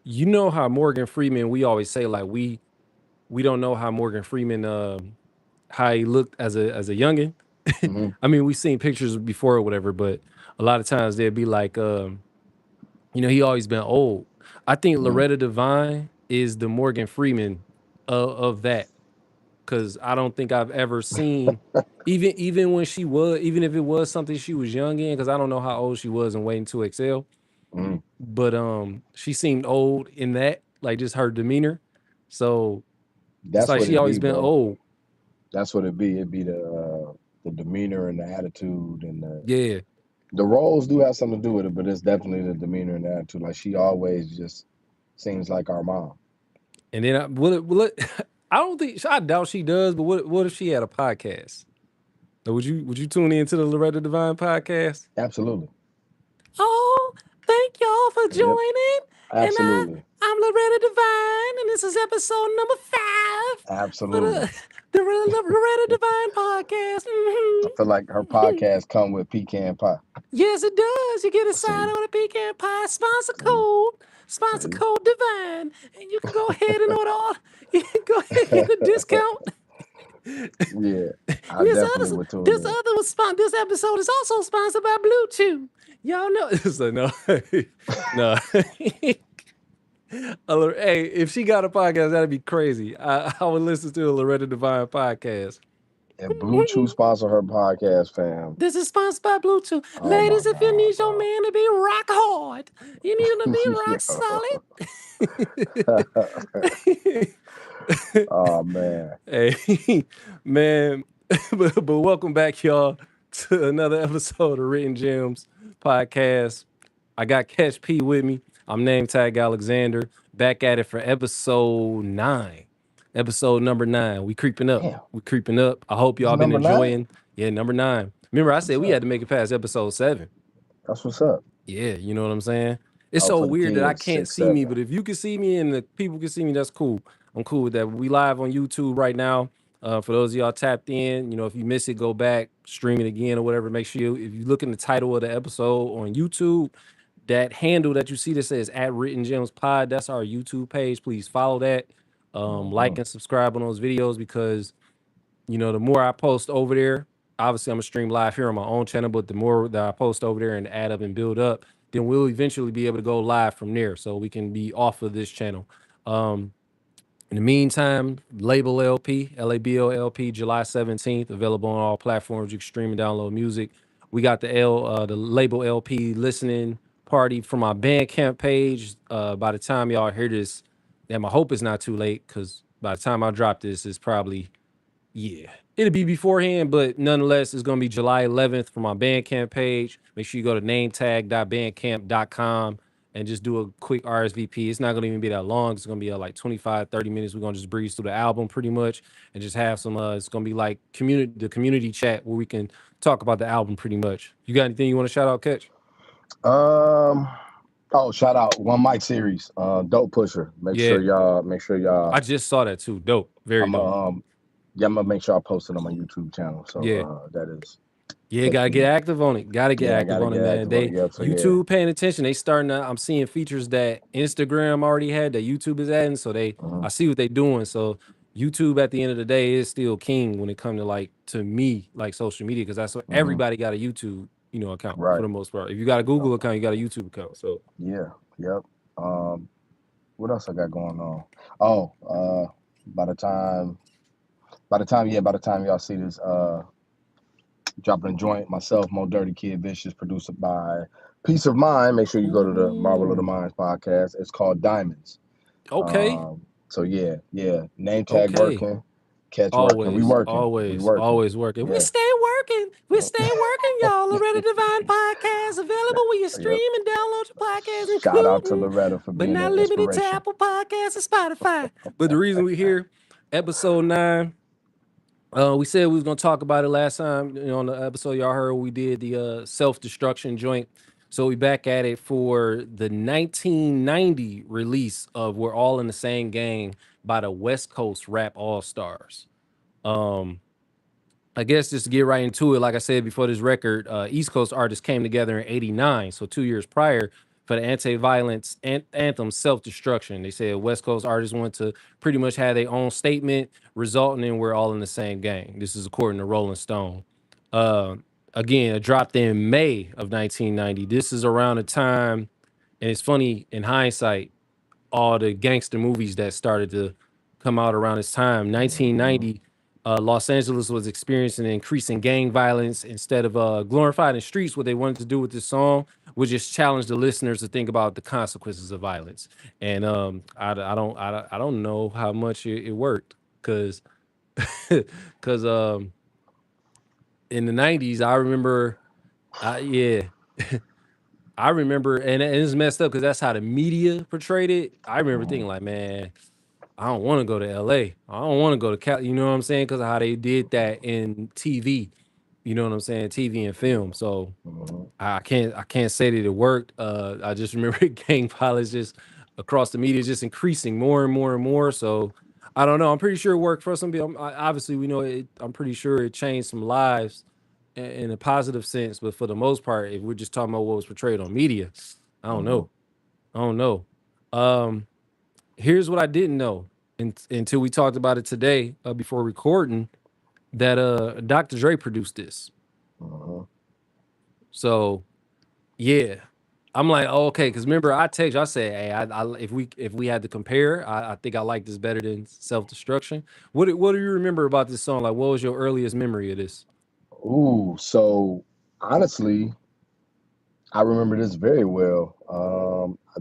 You know how Morgan Freeman, we always say like we don't know how Morgan Freeman how he looked as a youngin. Hmm. I mean, we've seen pictures before or whatever, but a lot of times they'd be like he always been old. I think Hmm. Loretta Devine is the Morgan Freeman of that, because I don't think I've ever seen, even when she was, even if it was something she was young in, because I don't know how old she was in Waiting to Excel, Hmm. but she seemed old in that, like just her demeanor. So it's That's like what she it always be, been bro. old. That's what it be. It be the demeanor and the attitude and Yeah. the roles do have something to do with it, but it's definitely the demeanor and the attitude. Like she always just seems like our mom. And then I don't think, I doubt she does, but what if she had a podcast? So would you tune into the Loretta Devine podcast? Absolutely. Oh, thank y'all for Yep. joining. And Absolutely. I'm Loretta Devine, and this is episode number 5 for Absolutely. the Loretta Devine podcast. I feel like her Mhm. podcast come with pecan pie. Yes, it does. You get a side See, on a pecan pie see, sponsor see. code Divine, and you can go ahead and order all. You can go ahead and get a discount. Yeah, And I definitely would tune in. this episode is also sponsored by Bluetooth. Y'all know. So no, no. Hey, if she got a podcast, that'd be crazy. I would listen to a Loretta Devine podcast. If Bluetooth sponsor her podcast, fam, This is sponsored by Bluetooth. oh my Ladies, if you God, need your bro. man to be rock hard, you need him to be rock solid. Oh man. Hey, man, but welcome back, y'all, to another episode of Written Gems podcast. I got Ketch P with me. I'm name tag Alexander. Back at it for episode 9. Episode number 9. We creeping up. Damn. We creeping up. I hope It's y'all been number 9? enjoying. Yeah, number 9. Remember, I That's said what's we had up. to make it past episode 7. That's what's up. Yeah, you know what I'm saying? It's Oh, so for the weird that I kids, can't six, see me, seven. but if you can see me and the people can see me, that's cool. I'm cool with that. We live on YouTube right now. For those of y'all tapped in, if you miss it, go back, stream it again or whatever. Make sure if you look in the title of the episode on YouTube, that handle that you see that says at Written Gems Pod, that's our YouTube page. Please follow that. Hmm. Like and subscribe on those videos, because the more I post over there, obviously I'm gonna stream live here on my own channel, but the more that I post over there and add up and build up, then we'll eventually be able to go live from there, so we can be off of this channel. Um, in the meantime, Label LP, LABO LP, July 17th, available on all platforms. You can stream and download music. We got the Label LP listening party from our Bandcamp page. By the time y'all hear this, and I hope it's not too late, because by the time I drop this, it's probably, yeah, it'll be beforehand, but nonetheless, it's gonna be July 11th for my Bandcamp page. Make sure you go to nametag.bandcamp.com and just do a quick RSVP. It's not gonna even be that long. It's gonna be like 25, 30 minutes. We're gonna just breeze through the album pretty much and just have some it's gonna be like the community chat where we can talk about the album pretty much. You got anything you want to shout out, Catch? Um. Oh, shout out One Mic series. Dope Pusher. Make Yeah, sure y'all. Make sure y'all. I just saw that too. Dope. Very I'm dope. Yeah, I'm gonna make sure I post it on my YouTube channel. So Yeah. that is Yeah, Catch gotta get P. active on it. Gotta get Yeah, I active gotta on it, get man. active on it. They Yep. So yeah. YouTube paying attention. They starting to. I'm seeing features that Instagram already had that YouTube is adding. So Mhm. I see what they doing. So YouTube at the end of the day is still king when it comes to to me, like social media, because that's what Mhm. everybody got a YouTube, account for Right. the most part. If you got a Google account, you got a YouTube account. So Yeah. Yep. Um. What else I got going on? Oh. By the time. By the time y'all see this, dropping a joint, myself, Mo Dirty Kid Vicious, produced by Peace of Mind. Make sure you go to the Marvel of the ooh, Minds podcast. It's called Diamonds. okay, So yeah. Name tag okay. working, catch working. We working. Always working. We Yeah. stay working. We stay working, y'all. Loretta Divine Podcast available where you Yep. stream and download your podcast, Shout out to including, Loretta for but being not an limited to inspiration. Apple Podcasts and Spotify. But the reason we here, episode 9, we said we was gonna talk about it last time. On the episode y'all heard, we did the self-destruction joint. So we back at it for the 1990 release of "We're All in the Same Gang" by the West Coast Rap All Stars. Um, I guess just to get right into it, like I said before this record, East Coast artists came together in '89, so 2 years prior, for the anti-violence anthem self-destruction. They said West Coast artists want to pretty much have their own statement, resulting in we're all in the same gang. This is according to Rolling Stone. Uh, Again, it dropped in May of 1990. This is around the time, and it's funny in hindsight, all the gangster movies that started to come out around this time. Mm-hmm. 1990, Los Angeles was experiencing increasing gang violence. Instead of glorifying the streets, what they wanted to do with this song was just challenge the listeners to think about the consequences of violence. And I don't know how much it worked because because in the 90s, I remember, yeah. I remember, and it's messed up because that's how the media portrayed it. I remember Mm-hmm. thinking like, man, I don't want to go to LA. I don't want to go to Cal. You know what I'm saying? Because of how they did that in TV. You know what I'm saying? TV and film. So Mm-hmm. I can't say that it worked. I just remember gang violence just across the media just increasing more and more and more. So I don't know. I'm pretty sure it worked for some people. Obviously, we know it. I'm pretty sure it changed some lives in a positive sense. But for the most part, if we're just talking about what was portrayed on media, I don't Mm-hmm. know. I don't know. Um, Here's what I didn't know until we talked about it today before recording that Dr. Dre produced this. Mm-hmm. So yeah, I'm like, oh, okay, because remember I text you, I said, hey, if we had to compare, I think I like this better than Self Destruction. What do you remember about this song? Like, what was your earliest memory of this? Ooh, so honestly, I remember this very well.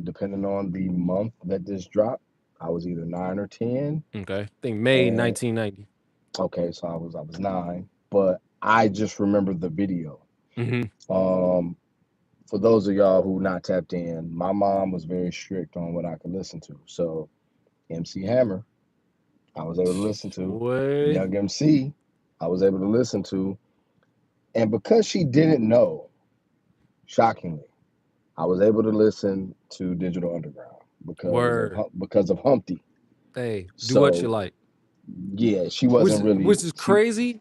Depending on the month that this dropped, I was either 9 or 10, Okay, I think May and 1990. okay, so I was 9, but I just remember the video. Mm-hmm. Um, for those of y'all who not tapped in, my mom was very strict on what I could listen to. So MC Hammer, I was able to listen to. Boy, Young MC, I was able to listen to. And because she didn't know, shockingly, I was able to listen to Digital Underground word. because of Humpty. Hey, do what you So like. yeah, she Which wasn't really which is she crazy.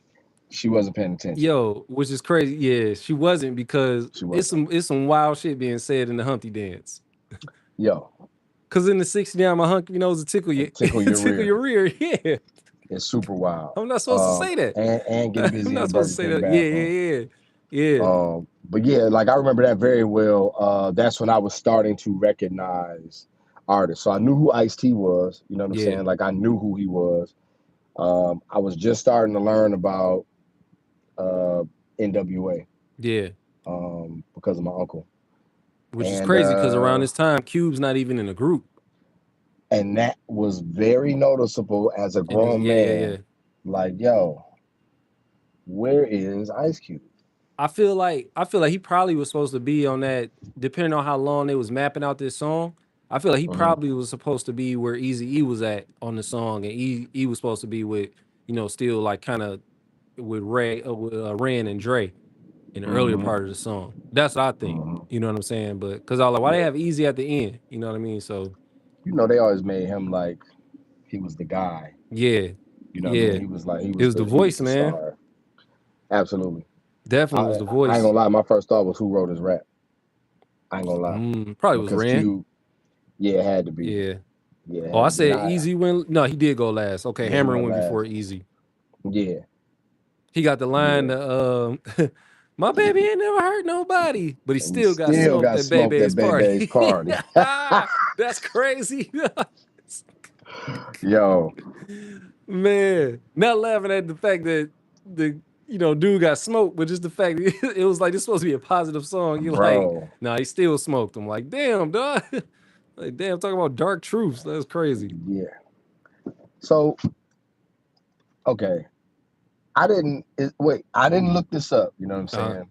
she wasn't paying attention. Yo, which is crazy. Yeah, she wasn't because She it's wasn't. some wild shit being said in the Humpty dance. Yo, Cause in the 69, my hunky nose to tickle you, and tickle your tickle rear. your rear. Yeah, It's super wild. I'm not supposed to say that. And get I'm busy in not the supposed Burger to say King that. Yeah, bathroom. yeah, yeah, yeah, But yeah, like I remember that very well. That's when I was starting to recognize artists. So I knew who Ice T was. You know what I'm yeah, saying? Like I knew who he was. I was just starting to learn about uh, NWA yeah. because of my uncle, Which is and crazy because around this time, Cube's not even in a group. that was very noticeable as a And grown yeah, yeah, yeah. man. Like, yo, where is Ice Cube? I feel like he probably was supposed to be on that. Depending on how long they was mapping out this song, I feel like he Hmm. probably was supposed to be where Easy E was at on the song, and he was supposed to be with still like kind of with Ren and Dre in the earlier Hmm. part of the song. That's what I think. Hmm. You know what I'm saying? But because I was like, why they Yeah, have Easy at the end? You know what I mean? So they always made him like he was the guy. yeah, You know what I mean? yeah. He was like It was the he was voice, the man. star. Absolutely. Definitely was the I ain't voice. gonna lie. My first thought was who wrote his rap. I ain't gonna lie Probably was because Ren. Cube. Yeah, it had to be. Yeah. Yeah, it Oh, had I to be. And said Easy went. No, he did go last. Okay, yeah, he Hammer went went before last. Easy. Yeah, He got the line, yeah. my baby ain't never hurt nobody, but he And he still got still smoked got at smoked Bebe's at Bebe's party. party. That's crazy. Yo, Man, not laughing at the fact that the dude got smoked, but just the fact that it was like this supposed to be a positive song. You're like, bro. nah, he still smoked. I'm like, damn, dog. Like, damn, talking about dark truths. That's crazy. Yeah. So, okay. Wait, I didn't look this up. You know what I'm Uh, saying?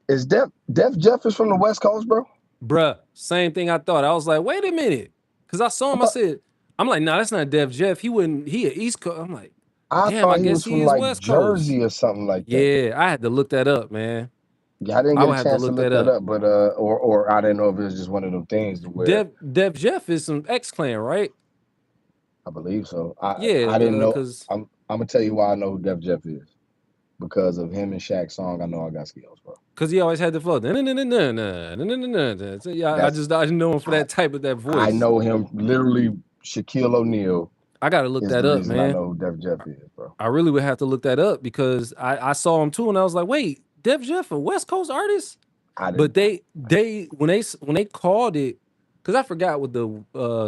Is Def Jeff is from the West Coast, bro? Bruh, same thing I thought. I was like, wait a minute. Cause I saw I him, I thought said, I'm like, nah, that's not Def Jeff. He wouldn't, he a East Coast. I'm like, I damn, I thought he guess was he from is like West Coast. Jersey or something like that. Yeah, I had to look that up, man. Yeah, I didn't I get a would have to chance to look look that that up. up, but or I didn't know if it was just one of them things to where Def Jeff is some X Clan, right? I believe so. I Yeah, I didn't know. cause I'm gonna tell you why I know who Def Jeff is. because of him and Shaq's song. I know I got skills, bro. Cause he always had the flow. So, yeah, That's I just know him for I that type of that I voice. know him literally. Shaquille O'Neal I gotta look is that the up, reason I man. know who Def Jeff is, bro. I really would have to look that up because I saw him too, and I was like, wait, Def Jeff, a West Coast artist? I But didn't. they when they called it, because I forgot what the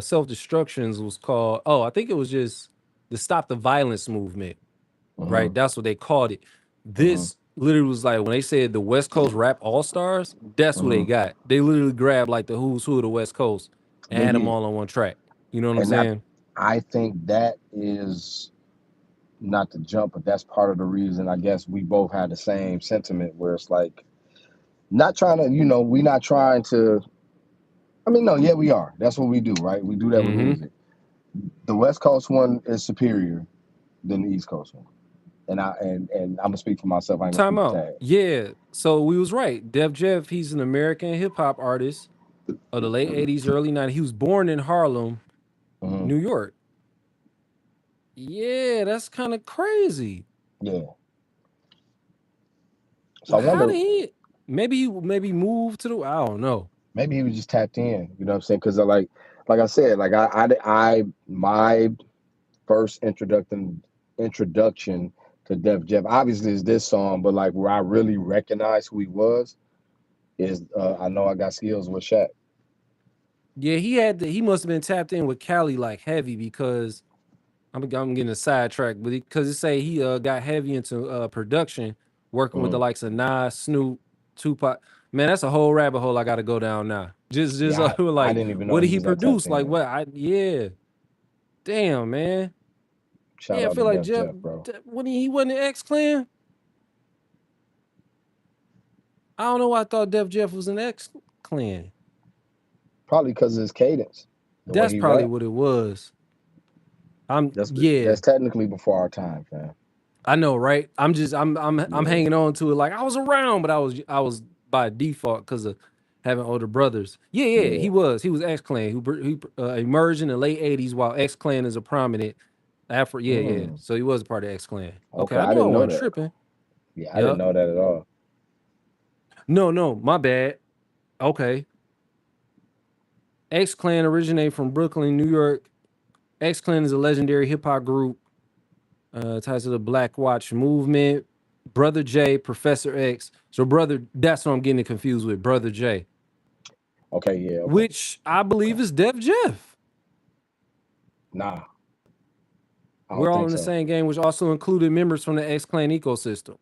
self destructions was called. Oh, I think it was just the Stop the Violence movement, Hmm. right? That's what they called it. Hmm. This literally was like when they said the West Coast Rap All Stars. That's what they Hmm. got. They literally grabbed like the who's who of the West Coast and They had them did, all on one track. You know what I'm and saying? I think that is not to jump, but that's part of the reason. I guess we both had the same sentiment where it's like not trying to, we not trying to. I mean, no, yeah, we are. That's what we do, right? We do that with Mm-hmm. music. The West Coast one is superior than the East Coast one, and I'm gonna speak for myself. I ain't gonna Time speak for out. Tag. Yeah. So we was right. Def Jeff, he's an American hip hop artist of the late 80s, early 90s. He was born in Harlem, Hmm. New York. Yeah, that's kind of crazy. Yeah. So Well, I how wonder, did he maybe move to the I don't know. maybe he was just tapped in. You know what I'm saying? Because like I said, like my first introduction to Def Jam obviously is this song, but like where I really recognize who he was is I know I got skills with Shaq. Yeah, he must have been tapped in with Cali like heavy because I'm getting a sidetrack, but because it say he got heavy into production, working with the Mm. likes of Nas, Snoop, Tupac. Man, that's a whole rabbit hole I got to go down now. Just Yeah, I like didn't even know what did he he was that tapped produce? Like in. what? I yeah, damn man. Shout Yeah, I out to feel like Def Jeff Jeff, bro. when he wasn't in X Clan. I don't know why I thought Def Jeff was an X Clan. Probably because of his cadence, the way That's he probably rap. what it was. That's Yeah, that's technically before our time, fam. I know, right? I'm Yeah. hanging on to it like I was around, but I was by default because of having older brothers. Yeah, yeah, Yeah. he was X Clan who emerged in the late '80s while X Clan is a prominent Afro. Yeah, yeah. Mm. So he was a part of X Clan. Okay, Okay, I I knew I didn't know wasn't that. tripping. Yeah, I didn't Yep. know that at all. No, no, my bad. Okay, X Clan originated from Brooklyn, New York. X Clan is a legendary hip hop group ties to the Black Watch movement. Brother J, Professor X. So brother, that's what I'm getting it confused with. Brother J, Okay, yeah, okay, which I okay. believe is Def Jeff. Nah, I We're don't all think in the so. same game, which also included members from the X Clan ecosystem.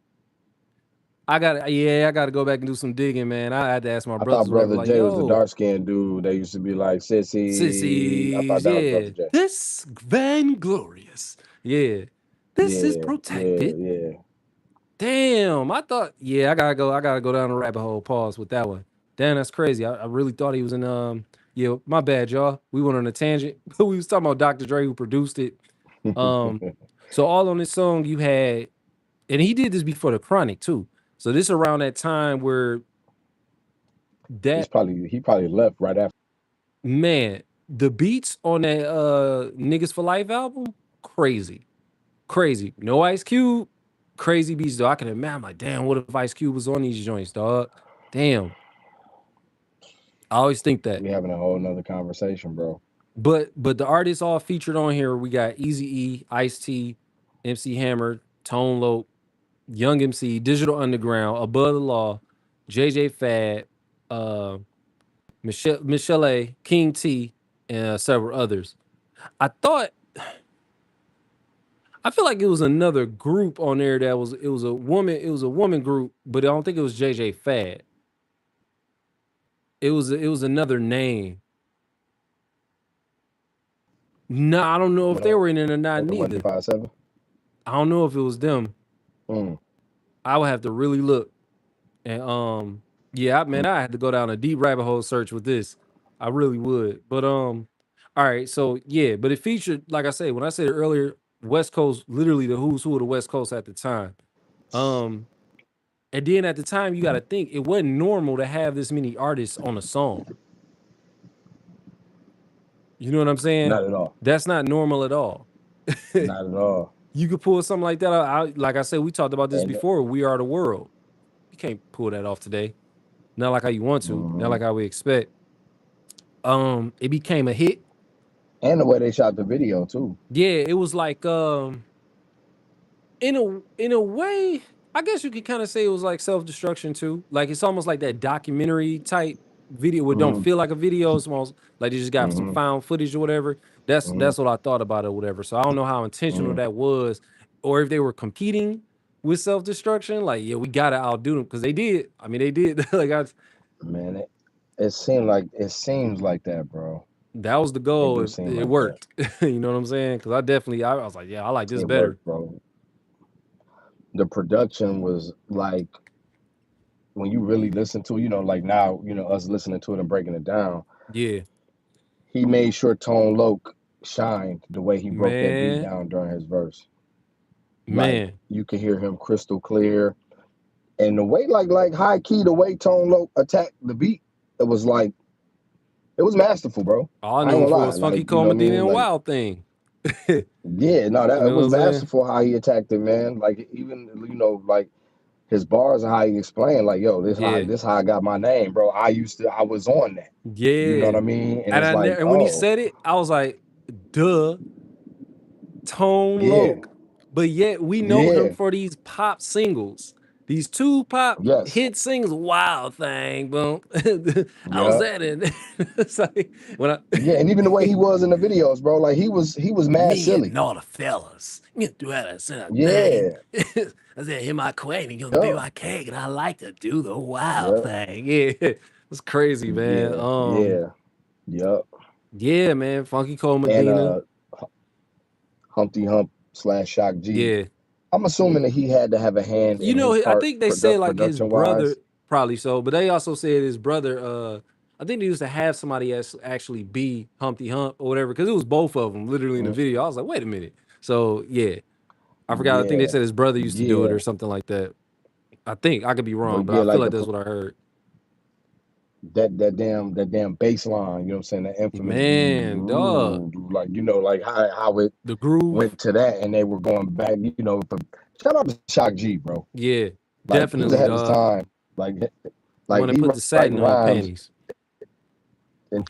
I gotta go back and do some digging, man. I had to ask my I thought brothers, whatever, Brother like, J was the yo, dark skinned dude. They used to be like, Sissy. I thought sissies, that was yeah, Brother J. this vainglorious, yeah, this is Yeah, yeah, protected. yeah. Damn, I thought, yeah, I gotta go down the rabbit hole. Pause with that one. Damn, that's crazy. I really thought he was in. Yeah, my bad, y'all. We went on a tangent, but we was talking about Dr. Dre who produced it. Um, so all on this song you had, and he did this before the Chronic too. So this around that time where that He probably left right after. man, the beats on that Niggas for Life album, crazy, crazy. No Ice Cube, crazy beats though. I can imagine. I'm like, damn, what if Ice Cube was on these joints, dog? Damn. I always think that. We having a whole nother conversation, bro. But the artists all featured on here, we got Easy E, Ice T, MC Hammer, Tone Loc, Young MC, Digital Underground, Above the Law, JJ Fad, uh, Michelle A, King T, and several others. I thought I feel like it was another group on there that was it was a woman group, but I don't think it was JJ Fad. It was another name. No, I don't know if What they up? were in it or not What the neither. 157? I don't know if it was them. Mm. I would have to really look. And yeah, man, I had to go down a deep rabbit hole search with this. I really would. But all right, so yeah, but it featured, like I said, when I said earlier, West Coast, literally the who's who of the West Coast at the time. Um, and then at the time, you gotta think it wasn't normal to have this many artists on a song. You know what I'm saying? Not at all. That's not normal at all. Not at all. You could pull something like that. Like I said, we talked about this And before. We Are the World. You can't pull that off today. Not like how you want to. Not like how we expect. It became a hit. the way they shot the video too. Yeah, it was like in a way, I guess you could kind of say it was like self-destruction too. Like it's almost like that documentary type video where it don't Mm-hmm. feel like a video. It's almost like they just got some Mm-hmm. found footage or whatever. That's what I thought about it or whatever. So I don't know how intentional Mm-hmm. that was, or if they were competing with self-destruction. Like, yeah, we gotta outdo them because they did. I mean, they did. Like Man, it seems like that, bro. that was the It goal. do It, seem it like that. worked. You know what I'm saying? Because I was like, yeah, I like this It better. worked, bro. The production was like when you really listen to it, like now, us listening to it and breaking it down. Yeah, He made sure Tone Loc shined the way he broke that beat man, down during his verse. Like man. you could hear him crystal clear, and the way, like high key, the way Tone Loc attacked the beat, it was like it was masterful, bro. All I I ain't knew him gonna for lie, was Funky like Cole what I Medina mean, and like Wild Thing. You yeah, no, that it know what was I'm saying? masterful how he attacked it, man. Like even like his bars and how he explained, like, yo, Yeah, this how I got my name, bro. I was on that. You know what yeah. I mean? And And it's like, and when he oh, said it, I was like, duh, Tone yeah, Loc. But yet we know him yeah, for these pop singles. These two pop yes, hit singles, Wild Thing, boom. I was yeah, at it. It's like when yeah. And even the way he was in the videos, bro, like he was mad me silly. and all the fellas, you do that thing. Yeah, I said, "Hear my queen, you're gonna be yeah, my cake, and I like to do the wild yeah, thing." Yeah, it's crazy, man. yeah, yeah, yep. Yeah, man, Funky Cole And Medina. Humpty Hump slash Shock G. Yeah, I'm assuming that he had to have a hand you in know, his I part think they said like his production brother wise. probably so, but they also said his brother. I think they used to have somebody actually be Humpty Hump or whatever because it was both of them literally in the Mm, video. I was like, wait a minute. So yeah, I forgot. I think they yeah, said his brother used to do it yeah, or something like that. I think I could be wrong, but but yeah, I feel like like that's what I heard. that damn bass line, you know what I'm saying? That infamous Man, dog, like like how it the groove. went to that and they were going back, but shout out to Shock G, bro. Yeah, Like he was definitely, ahead of his dog. time. The one Like that he put the writing satin on the rhymes panties. in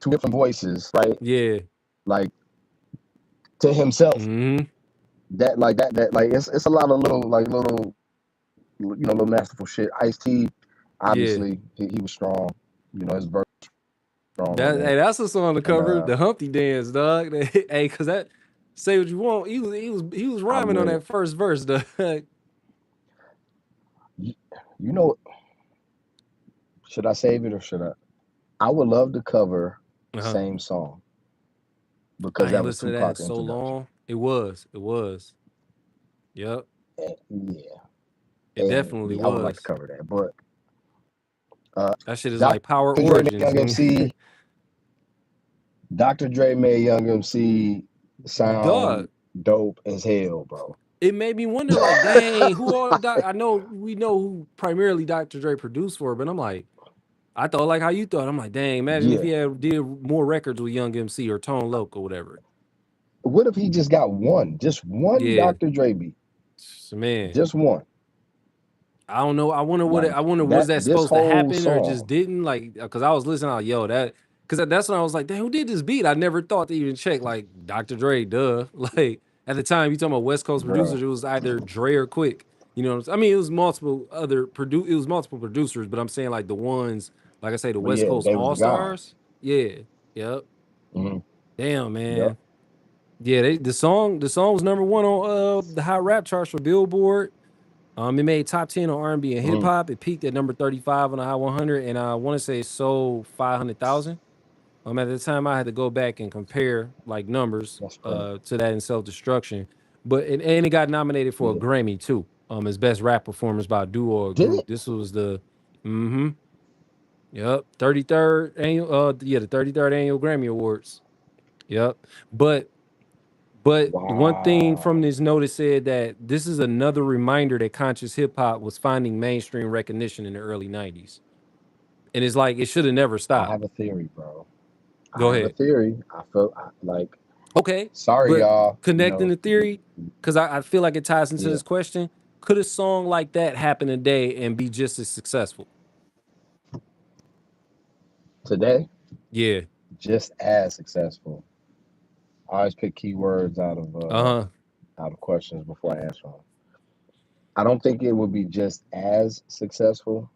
two different voices, right? Yeah. Like to himself. Hmm. That like it's a lot of little little masterful shit. Ice-T, Yeah. obviously he was strong. His verse was strong on That there. hey, that's a song on the And cover, the Humpty Dance, dog. Hey, cause that say what you want. He was I'm rhyming on with it. that first verse, dog. You, you know, should I save it or should I? I would love to cover Uh-huh. same song because I ain't that was listened to that in Tupac so introduction. long. It was. It was. Yep. Yeah, It and definitely I would like to was. cover that. But uh, That shit is like Power Dr. Dre made Origins. Young MC. Dr. Dre made Young MC Dog. sound dope as hell, bro. It made me wonder, like, dang, who all I know we know who primarily Dr. Dre produced for, but I'm like, I thought like how you thought. I'm like, dang, imagine if Yeah. he had did more records with Young MC or Tone Loc or whatever. What if he just got just one Yeah, Dr. Dre beat, man. just one? I don't know. I wonder what Like I wonder was that, that this supposed to whole happen or it just song. didn't? Like, because I was listening, out, yo, that because that's when I was like, damn, who did this beat? I never thought to even check. Like Dr. Dre, duh. Like at the time, you talking about West Coast Bro. producers, it was either Dre or Quick. You know what I'm saying? I mean, it was it was multiple producers, but I'm saying like the ones, like I say, the But West yeah, Coast they was All the guys. Stars. Yeah. Yep. Hmm. Damn, Yep. man. Yeah, the song was number one on the hot rap charts for Billboard. It made top 10 on R&B and hip Hmm. hop. It peaked at number 35 on the Hot 100, and I want to say it sold 500,000. At the time, I had to go back and compare like numbers That's crazy. to that in Self Destruction, but and it got nominated for a Yeah. Grammy too. As best rap performance by a duo or Did group. it? This was the mm-hmm, yep, 33rd annual the 33rd annual Grammy Awards. Yep, but one thing from Wow. this notice said that this is another reminder that conscious hip hop was finding mainstream recognition in the early 90s. And it's like it should have never I have stopped. a theory, bro. I Go have a ahead. theory. I feel like Okay, Sorry, but y'all. connecting the theory, because I feel like it ties into Yeah. this question. Could a song like that happen today and be just as successful? Today, Yeah. just as successful. I always pick keywords Uh-huh. out of questions before I answer them. I don't think it would be just as successful,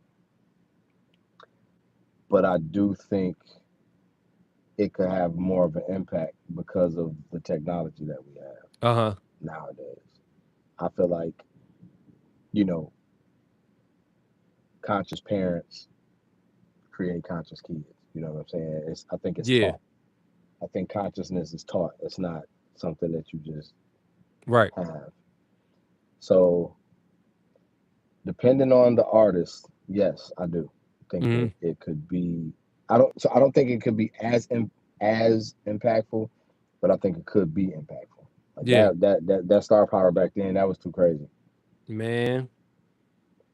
but I do think it could have more of an impact because of the technology that we have Uh-huh. nowadays. I feel like, you know, conscious parents create conscious kids. You know what I'm saying? I think it's Yeah. taught. I think consciousness is taught. It's not something that you just Right. have. So depending on the artist, yes, I do think Hmm. that it could be. I don't think it could be as impactful, but I think it could be impactful. Like Yeah. that star power back then, that was too crazy. Man.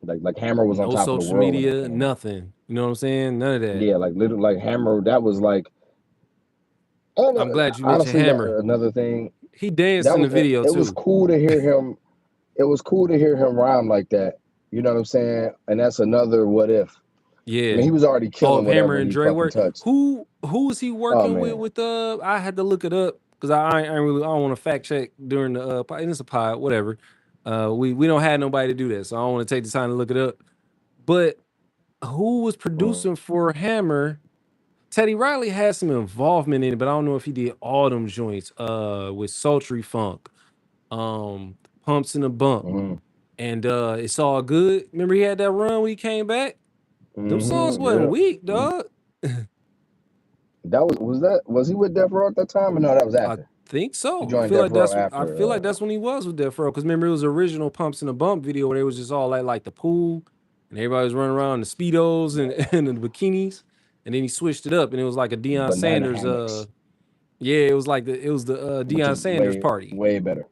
Like Hammer was on No top of the social world when that media, came out. nothing. You know what I'm saying? None of that. Yeah, like little like Hammer, that was like. And I'm glad you mentioned honestly, that Hammer. another thing He danced that in the was video it was too. cool to hear him. It was cool to hear him rhyme like that. You know what I'm saying? And that's another what if. I mean, Yeah. he was already Oh, killing if Hammer whatever and he Dre fucking work. touched. Who was he Oh working man. with I had to look it up because I ain't really I don't want to fact check during the and it's a pod, whatever. We don't have nobody to do that, so I don't want to take the time to look it up. But who was Mm. producing for Hammer? Teddy Riley had some involvement in it, but I don't know if he did all them joints with Sultry Funk, um, Pumps in the Bump, Mm-hmm. and It's All Good. Remember he had that run when he came back? Them songs Mm-hmm. wasn't Yeah. weak, dog. That was he with Death Row at that time? Or no, that was I after. think He so. joined Death Row I after. feel like that's when he was with Death Row. Because remember, it was original Pumps in the Bump video where they was just all like the pool and everybody was running around in the speedos and, Yeah. and the bikinis. And then he switched it up and it was like a Deion Banana Sanders. hammocks, Yeah, it was the which Deion is Sanders party. way better.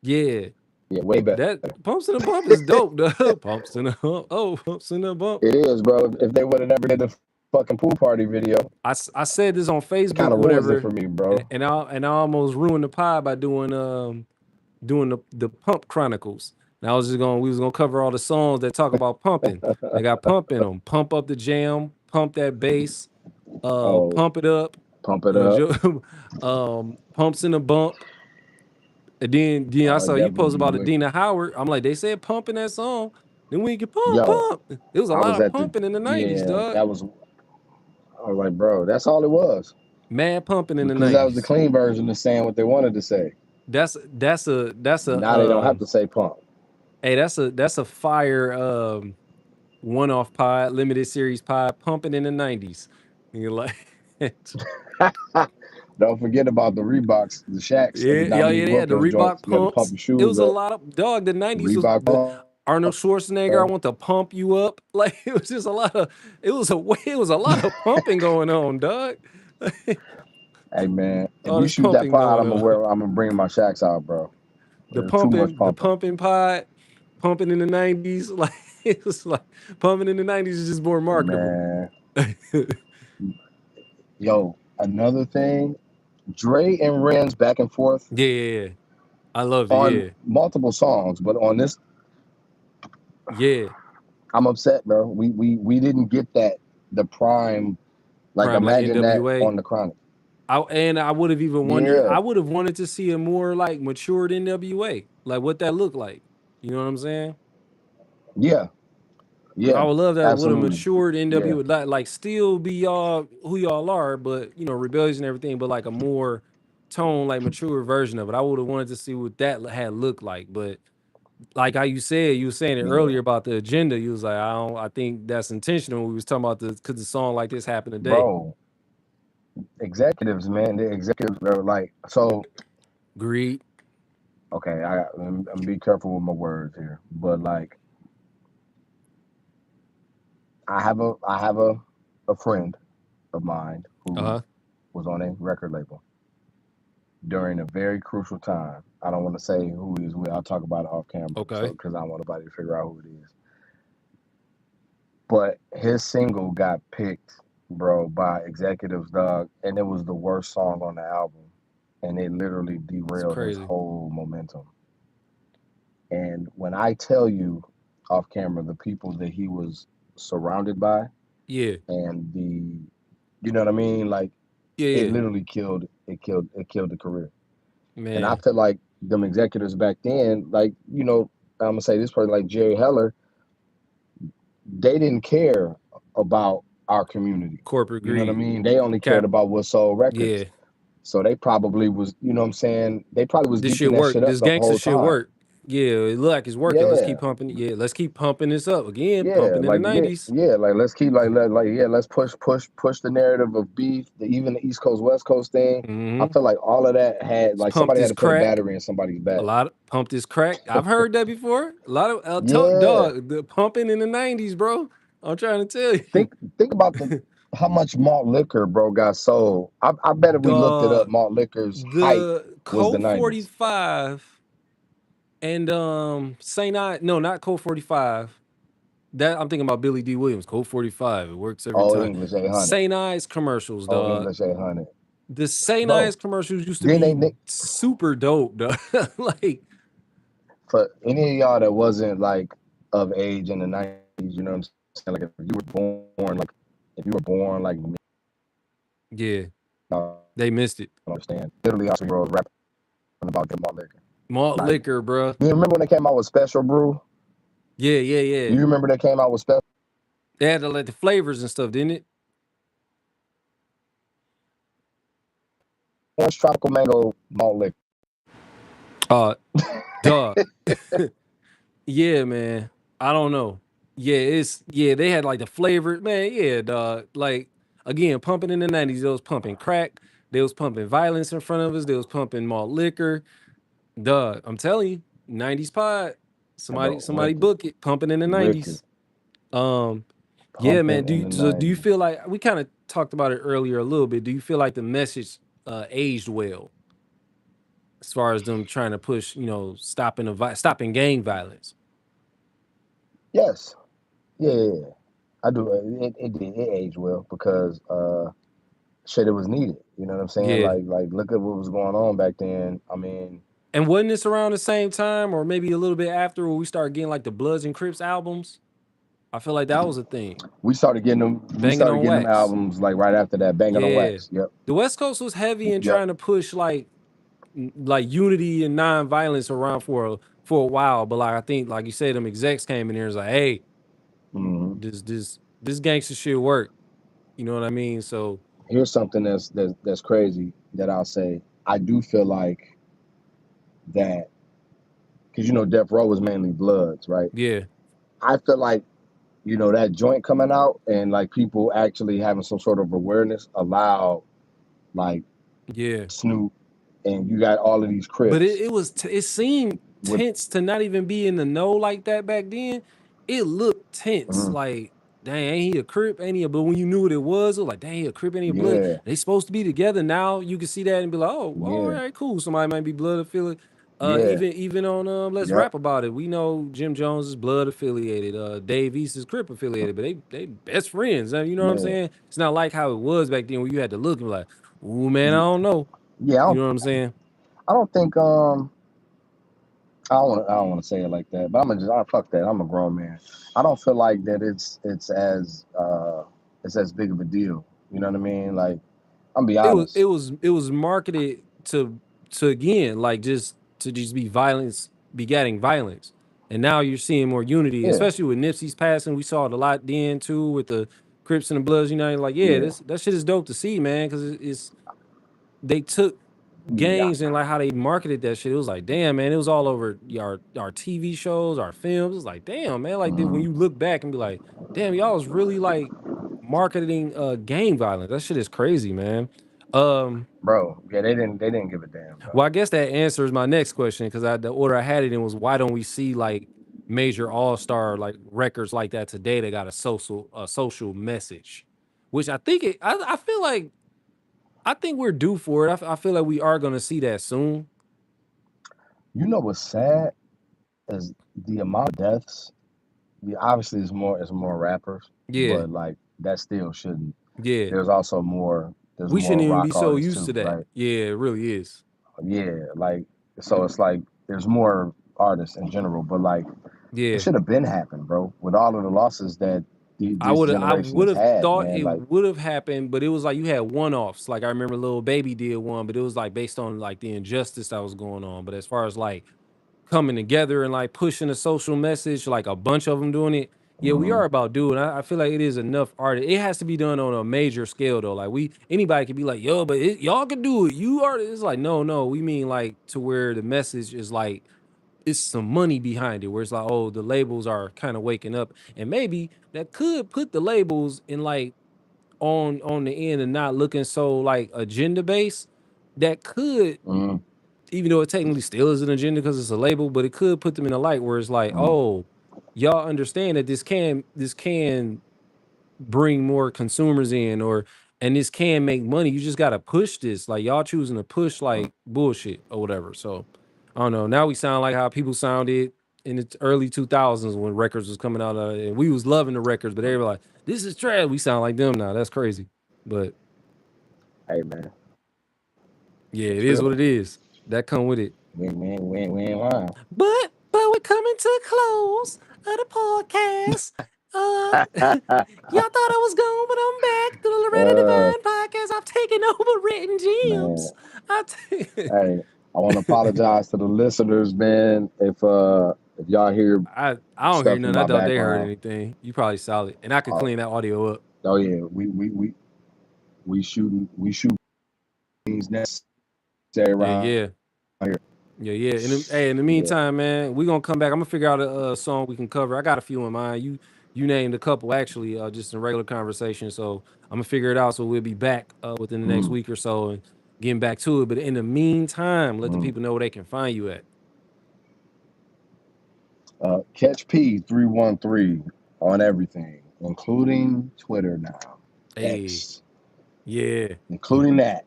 Yeah, Yeah, way better. that Pumps in the Bump is dope. Dog. Pumps in the Bump. Oh, Pumps in the Bump. It is, bro. If they would have never did the fucking pool party video, I said this on it Facebook kind or of ruins it whatever, for me, bro. and I almost ruined the pie by doing the Pump Chronicles. And I was just going, we was gonna cover all the songs that talk about pumping. They got pump in them. Pump up the jam, pump that bass, Oh, pump it up, pump it up. pumps in the bump. And then I Oh, it saw you definitely post be about wicked. Adina Howard. I'm like, they said pump in that song. Then we can pump, Yo, pump. It was a I lot was of at the pumping in the 90s, yeah. dog. That was I was like, bro, that's all it was Mad pumping in the because that was the 90s. clean version of saying what they wanted to say. That's But a now they don't have to say pump. hey, that's a fire one-off pod, limited series pod, pumping in the 90s. And you're like, Don't forget about the Reeboks, the Shacks every yeah, time yeah, you yeah, they go had up the those Reebok joints. You got to pump pumps. your It shoes was a up. lot of dog. The 90s was Reebok the pump. Arnold Schwarzenegger, I want to pump you up. Like it was just a lot of it was a lot of pumping going on, dog. Hey man, if All you this shoot that pumping pod, going on. I'm gonna bring my Shacks out, bro. There's too much The pumping. pumping pod, pumping in the 90s. Like it was like pumping in the 90s is just more marketable. Man, yo, another thing, Dre and Ren's back and forth Yeah, yeah, yeah. I loved it. on Yeah. multiple songs, but on this, Yeah. I'm upset, bro. We didn't get the prime. Like Prime like imagine that NWA. on the Chronic. I would have even wondered. Yeah, I would have wanted to see a more like matured NWA, like what that looked like. You know what I'm saying? yeah, I yeah, would love that with a absolutely. matured Yeah, NWA, like still be y'all who y'all are, but rebellious and everything, but like a more tone, like mature version of it. I would have wanted to see what that had looked like, but like how you said, you were saying it yeah, earlier about the agenda. You was like, I think that's intentional. We was talking about because the song like this happened today. bro. Executives, man, the executives are like so. Greed. Okay, I'm be careful with my words here, but like I have a friend of mine Uh who huh. was on a record label during a very crucial time. I don't want to say who he was with. I'll talk about it off camera, so Okay. because I don't want nobody to figure out who it is. But his single got picked, bro, by executives, dog, and it was the worst song on the album. and it literally It's derailed his crazy. whole momentum. And when I tell you off camera the people that he was surrounded by Yeah, and you know what I mean? Like yeah, it yeah. literally killed the career. And I Man, feel like them executives back then, like, I'm gonna say this person like Jerry Heller, they didn't care about our community. corporate You know what I greed, mean? They only cared cap. about what sold records. Yeah, So they probably was, you know what I'm saying? They probably was this geeking shit that work. shit up This the gangster whole shit time. work. Yeah, it look like it's working. Let's keep Yeah. pumping. Yeah, let's keep pumping this up again. Yeah, Pumping in the like '90s. yeah, like let's keep let's push the narrative of beef, even the East Coast West Coast thing. I Mm-hmm. feel like all of that had Let's like pump somebody had this to put a crack. battery in somebody's A back. lot of pump this crack. I've heard that before. A lot of Yeah, dog the pumping in the '90s, bro. I'm trying to tell you, think about the how much malt liquor, bro, got sold. I bet if we looked it up, dog. malt liquor's height The was the Colt '90s. 45 and Saint I no not Colt 45. That I'm thinking about Billy D. Williams. Colt 45. It works every Old time. English 800, Saint Ives commercials, old dog. English 800, The Saint bro. Ives commercials used to Then be they super dope, dog. Like, for any of y'all that wasn't like of age in the '90s, you know what I'm saying? Like if you were born like me, yeah, y'all they missed it. understand. Literally, our year rapping about good malt liquor. Malt Like, liquor, bro. you remember when they came out with Special Brew? Yeah, yeah, yeah. You remember they came out with Special They had to let the flavors and stuff, didn't it? Orange Tropical Mango Malt Liquor? Uh, duh. Yeah, man. I don't know. Yeah, they had like the flavor, man. Yeah, dog. Like again, pumping in the '90s, they was pumping crack, they was pumping violence in front of us, they was pumping malt liquor. Duh, I'm telling you, '90s pod. Somebody, Bro, somebody wicked, book it. Pumping in the wicked, '90s. Um, yeah, man. pumping in the Do you feel '90s. like we kind of talked about it earlier a little bit? Do you feel like the message aged well as far as them trying to push, stopping stopping gang violence? Yes, yeah. I do. It aged well because shit, it was needed. You know what I'm saying? Yeah. Like look at what was going on back then. I mean, And wasn't this around the same time, or maybe a little bit after, where we started getting like the Bloods and Crips albums? I feel like that was a thing. we started getting them. We Banging started on getting them Wax. albums like right after that, banging on Yeah. wax. Yep, The West Coast was heavy in yep. trying to push like unity and non-violence around for a while. But like I think, like you said, them execs came in here and was like, hey, Hmm. this gangster shit work. You know what I mean? So Here's something that's crazy that I'll say. I do feel like that because Death Row was mainly Bloods, right? yeah, I feel like that joint coming out and like people actually having some sort of awareness allowed like yeah. Snoop and you got all of these But Crips it seemed with tense to not even be in the know like that back then. It looked tense, mhm, like dang, ain't he a Crip? Ain't he a? But when you knew what it was like, dang, he a Crip, ain't he a Blood? yeah, They supposed to be together. Now you can see that and be like, oh, all yeah, right, cool. Somebody might be Blood affiliated. yeah, Even on Let's yep, Rap About It. We know Jim Jones is Blood affiliated. Dave East is Crip affiliated, but they best friends. You know what I'm man. saying? It's not like how it was back then, where you had to look and be like, ooh, man, I don't know. Yeah, You know what I'm saying? I don't think I don't want to say it like that, but fuck that. I'm a grown man. I don't feel like that it's as big of a deal. You know what I mean? Like I'm be It was honest. it was it was marketed to again like just to just be violence begatting violence, and now you're seeing more unity, Yeah, especially with Nipsey's passing. We saw it a lot then too with the Crips and the Bloods. Like yeah, yeah, this that shit is dope to see, man, because it's they took yeah. gangs and like how they marketed that shit. It was like damn, man, it was all over our TV shows, our films. It was like damn, man, like when Mhm. you look back and be like, damn, y'all was really like marketing gang violence. That shit is crazy, man. Bro, yeah, they didn't give a damn, Well, dog. I guess that answers my next question because the order I had it in was why don't we see like major all star like records like that today that got a social message, which I feel like I think we're due for it. I feel like we are gonna see that soon. You know what's sad is the amount of deaths. Obviously, it's more rappers, Yeah, but like that still shouldn't. yeah. There's also more. There's We more shouldn't even be rock so artists used too, to that. right? Yeah, it really is. yeah, like so it's like there's more artists in general, but like it Yeah. should have been happened, bro. With all of the losses that this I generation would has have had, thought man. it Like, would have happened, but it was like you had one-offs. Like I remember Lil Baby did one, but it was like based on like the injustice that was going on. But as far as like coming together and like pushing a social message, like a bunch of them doing it. Yeah, we hmm are about doing. I feel like it is enough art. It has to be done on a major scale though. Like anybody could be like, yo, but y'all can do it. You are. It's like no. We mean like to where the message is like it's some money behind it. Where it's like, oh, the labels are kind of waking up, and maybe that could put the labels in like on the end and not looking so like agenda based. That could hmm even though it technically still is an agenda because it's a label, but it could put them in a light where it's like, hmm oh, y'all understand that this can bring more consumers in or and this can make money. You just gotta push this. Like y'all choosing to push like bullshit or whatever. So I don't know. Now we sound like how people sounded in the early 2000s when records was coming out and we was loving the records, but they were like, this is trash. We sound like them now. That's crazy. But Hey, man, yeah, it it's is real. what it is. That come with it. We ain't lying. But we're coming to a close of the podcast. Y'all thought I was gone, but I'm back. The Loretta uh, Divine podcast. I've taken over written gems. man. Hey, I want to apologize to the listeners, man. If y'all hear I don't hear stuff in nothing. I my doubt they heard background, anything. You probably solid, and I could uh, clean that audio up. oh yeah, we shoot things necessary Yeah, around yeah. here. Yeah. In the Yeah. meantime, man, we gonna come back. I'm gonna figure out a song we can cover. I got a few in mind. You named a couple actually, just in regular conversation. So I'm gonna figure it out. So we'll be back within the next Mm, week or so and getting back to it. But in the meantime, let the mm. people know where they can find you at. Catch P 313 on everything, including Twitter now, Hey, X, yeah, including that.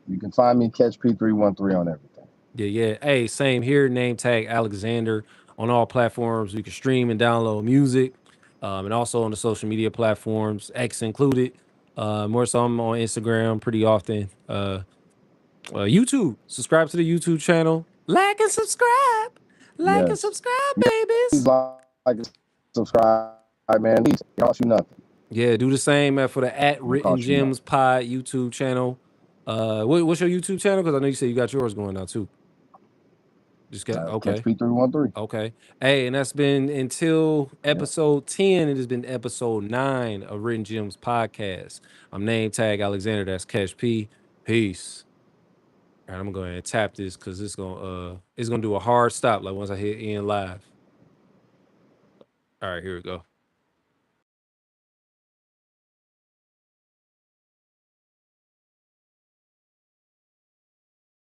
You can find me Catch P 313 on everything. yeah. Hey, same here. Name tag Alexander on all platforms. You can stream and download music, and also on the social media platforms, X included. More so, I'm on Instagram pretty often. YouTube. Subscribe to the YouTube channel. Like and subscribe. Like and Yes. subscribe, Please babies. like and subscribe, man. It costs you nothing. Yeah, do the same for the at Don't Written cost you Gems nothing. Pod YouTube channel. What's your YouTube channel? Because I know you said you got yours going now too. Just got Catch okay. P 313. Okay. Hey, and that's been until Yeah. episode 10. It has been episode 9 of Written Gems Podcast. I'm name tag Alexander. That's Catch P. Peace. All right, I'm gonna go ahead and tap this because it's gonna do a hard stop like once I hit end live. All right, here we go.